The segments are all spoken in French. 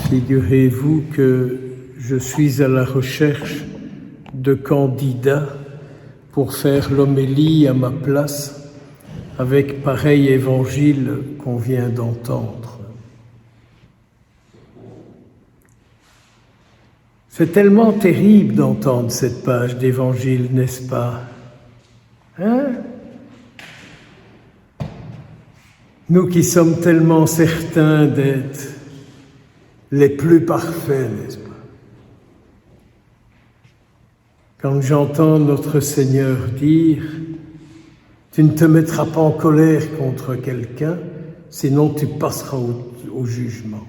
Figurez-vous que je suis à la recherche de candidats pour faire l'homélie à ma place avec pareil évangile qu'on vient d'entendre. C'est tellement terrible d'entendre cette page d'évangile, n'est-ce pas? Hein? Nous qui sommes tellement certains d'être les plus parfaits, n'est-ce pas? Quand j'entends notre Seigneur dire « Tu ne te mettras pas en colère contre quelqu'un, sinon tu passeras au jugement ».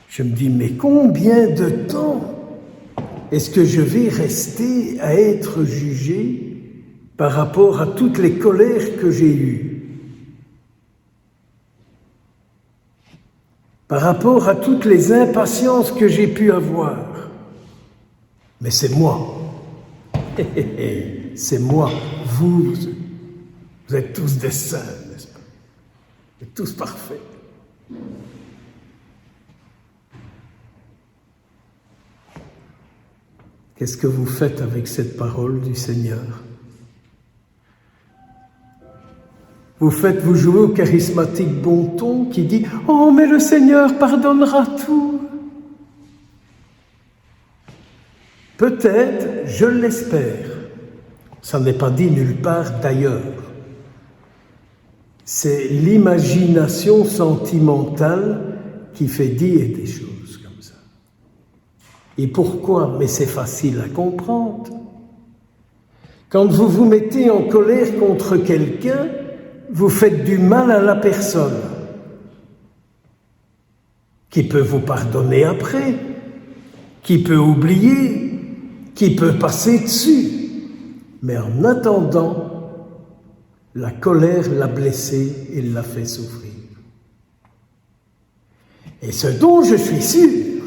Je me dis « Mais combien de temps est-ce que je vais rester à être jugé par rapport à toutes les colères que j'ai eues ? Par rapport à toutes les impatiences que j'ai pu avoir. Mais c'est moi. C'est moi. Vous êtes tous des saints, n'est-ce pas? Vous êtes tous parfaits. Qu'est-ce que vous faites avec cette parole du Seigneur? Vous jouez au charismatique bon ton qui dit « Oh, mais le Seigneur pardonnera tout ». Peut-être, je l'espère. Ça n'est pas dit nulle part d'ailleurs. C'est l'imagination sentimentale qui fait dire des choses comme ça. Et pourquoi? Mais c'est facile à comprendre. Quand vous vous mettez en colère contre quelqu'un, vous faites du mal à la personne, qui peut vous pardonner après, qui peut oublier, qui peut passer dessus. Mais en attendant, la colère l'a blessé et l'a fait souffrir. Et ce dont je suis sûr,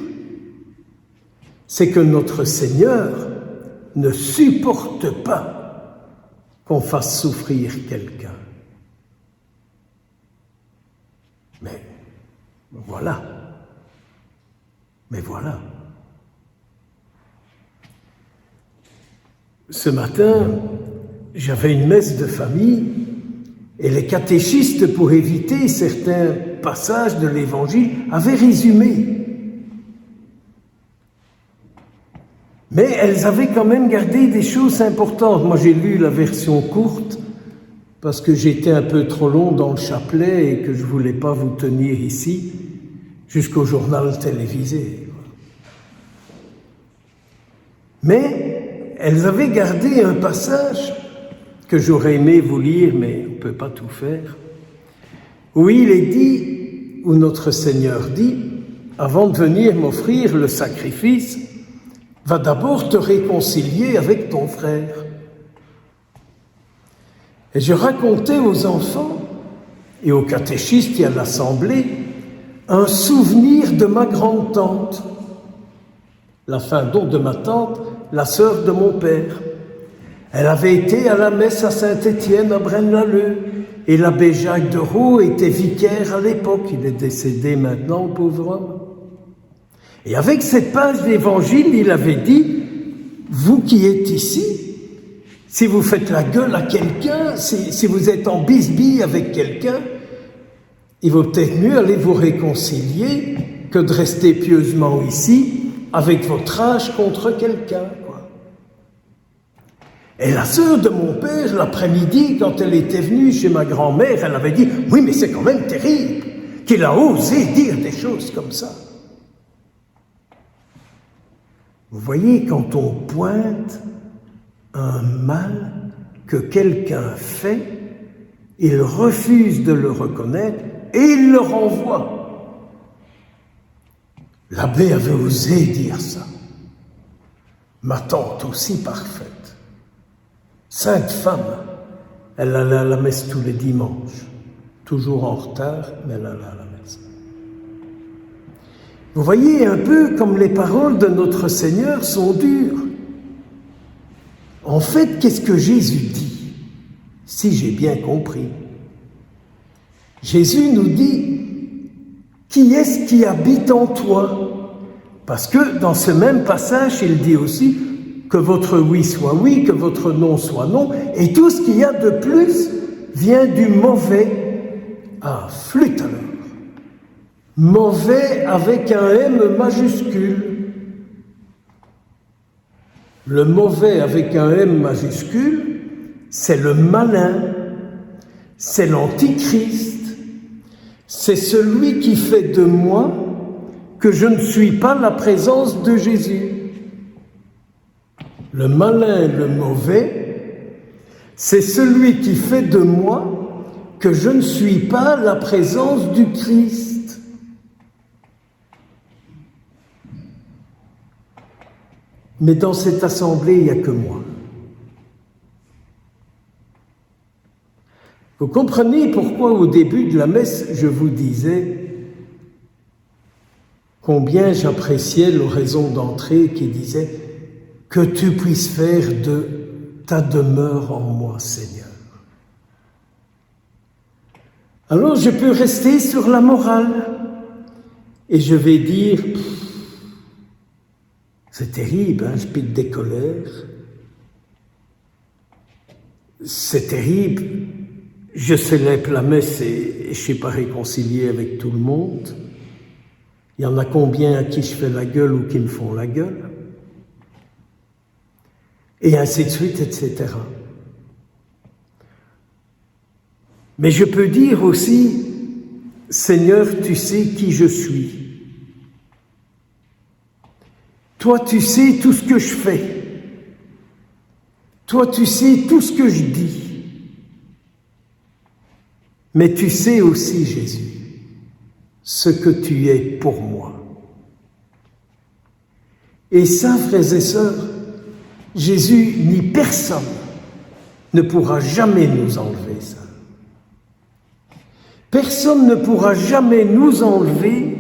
c'est que notre Seigneur ne supporte pas qu'on fasse souffrir quelqu'un. Mais voilà. Ce matin, j'avais une messe de famille et les catéchistes, pour éviter certains passages de l'Évangile, avaient résumé. Mais elles avaient quand même gardé des choses importantes. Moi, j'ai lu la version courte parce que j'étais un peu trop long dans le chapelet et que je ne voulais pas vous tenir ici jusqu'au journal télévisé. Mais elles avaient gardé un passage que j'aurais aimé vous lire, mais on ne peut pas tout faire, où il est dit, où notre Seigneur dit, avant de venir m'offrir le sacrifice, va d'abord te réconcilier avec ton frère. Et je racontais aux enfants et aux catéchistes et à l'assemblée un souvenir de ma grande-tante, la fin donc de ma tante, la sœur de mon père. Elle avait été à la messe à Saint-Étienne, à Braine-l'Alleud, et l'abbé Jacques de Raux était vicaire à l'époque. Il est décédé maintenant, pauvre homme. Et avec cette page d'évangile, il avait dit, vous qui êtes ici, si vous faites la gueule à quelqu'un, si vous êtes en bisbille avec quelqu'un, il vaut peut-être mieux aller vous réconcilier que de rester pieusement ici avec votre âge contre quelqu'un, quoi. Et la sœur de mon père, l'après-midi, quand elle était venue chez ma grand-mère, elle avait dit « Oui, mais c'est quand même terrible qu'il a osé dire des choses comme ça. » Vous voyez, quand on pointe un mal que quelqu'un fait, il refuse de le reconnaître et il le renvoie. L'abbé avait osé dire ça. Ma tante aussi parfaite. Sainte femme, elle allait à la messe tous les dimanches. Toujours en retard, mais elle allait à la messe. Vous voyez un peu comme les paroles de notre Seigneur sont dures. En fait, qu'est-ce que Jésus dit? Si j'ai bien compris. Jésus nous dit Qui est-ce qui habite en toi? Parce que dans ce même passage, il dit aussi que votre oui soit oui, que votre non soit non, et tout ce qu'il y a de plus vient du mauvais. Ah, flûte alors. Mauvais avec un M majuscule. Le mauvais avec un M majuscule, c'est le malin, c'est l'antichrist, c'est celui qui fait de moi que je ne suis pas la présence de Jésus. Le malin, le mauvais, c'est celui qui fait de moi que je ne suis pas la présence du Christ. Mais dans cette assemblée, il n'y a que moi. Vous comprenez pourquoi au début de la messe, je vous disais combien j'appréciais l'oraison d'entrée qui disait « Que tu puisses faire de ta demeure en moi, Seigneur. » Alors je peux rester sur la morale et je vais dire « C'est terrible, hein, je pique des colères. C'est terrible. Je célèbre la messe et je ne suis pas réconcilié avec tout le monde. Il y en a combien à qui je fais la gueule ou qui me font la gueule. Et ainsi de suite, etc. Mais je peux dire aussi, Seigneur, tu sais qui je suis. Toi, tu sais tout ce que je fais. Toi, tu sais tout ce que je dis. Mais tu sais aussi, Jésus, ce que tu es pour moi. Et ça, frères et sœurs, Jésus ni personne ne pourra jamais nous enlever ça. Personne ne pourra jamais nous enlever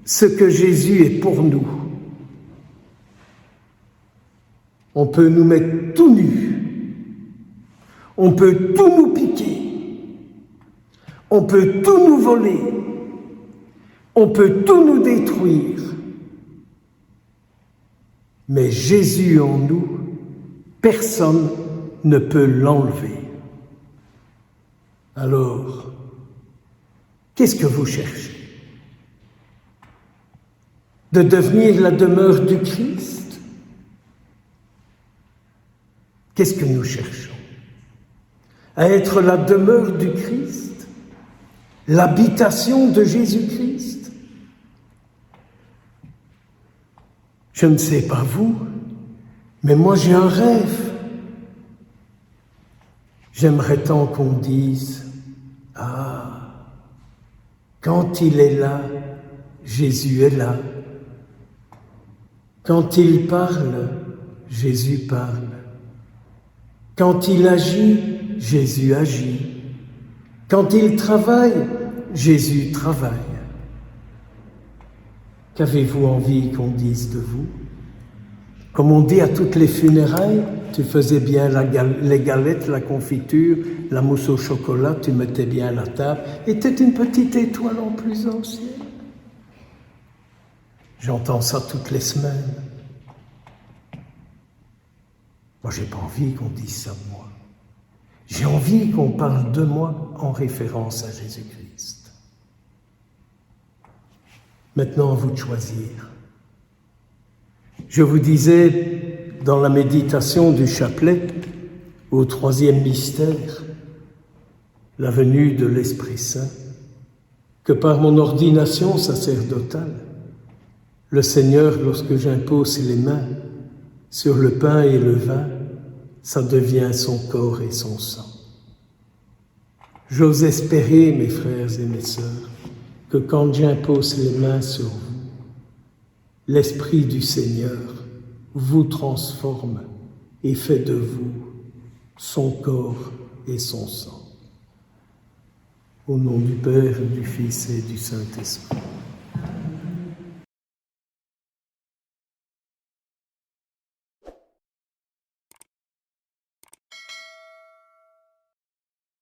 ce que Jésus est pour nous. On peut nous mettre tout nus, on peut tout nous piquer, on peut tout nous voler, on peut tout nous détruire. Mais Jésus en nous, personne ne peut l'enlever. Alors, qu'est-ce que vous cherchez? De devenir la demeure du Christ? Qu'est-ce que nous cherchons? À être la demeure du Christ? L'habitation de Jésus-Christ? Je ne sais pas vous, mais moi j'ai un rêve. J'aimerais tant qu'on dise « Ah, quand il est là, Jésus est là. Quand il parle, Jésus parle. Quand il agit, Jésus agit. Quand il travaille, Jésus travaille. » Qu'avez-vous envie qu'on dise de vous? Comme on dit à toutes les funérailles, tu faisais bien les galettes, la confiture, la mousse au chocolat, tu mettais bien la table, et t'es une petite étoile en plus au ciel. J'entends ça toutes les semaines. Moi, j'ai pas envie qu'on dise ça de moi. J'ai envie qu'on parle de moi en référence à Jésus-Christ. Maintenant, à vous de choisir. Je vous disais, dans la méditation du chapelet, au 3e mystère, la venue de l'Esprit Saint, que par mon ordination sacerdotale, le Seigneur, lorsque j'impose les mains sur le pain et le vin, ça devient son corps et son sang. J'ose espérer, mes frères et mes sœurs, que quand j'impose les mains sur vous, l'Esprit du Seigneur vous transforme et fait de vous son corps et son sang. Au nom du Père, du Fils et du Saint-Esprit.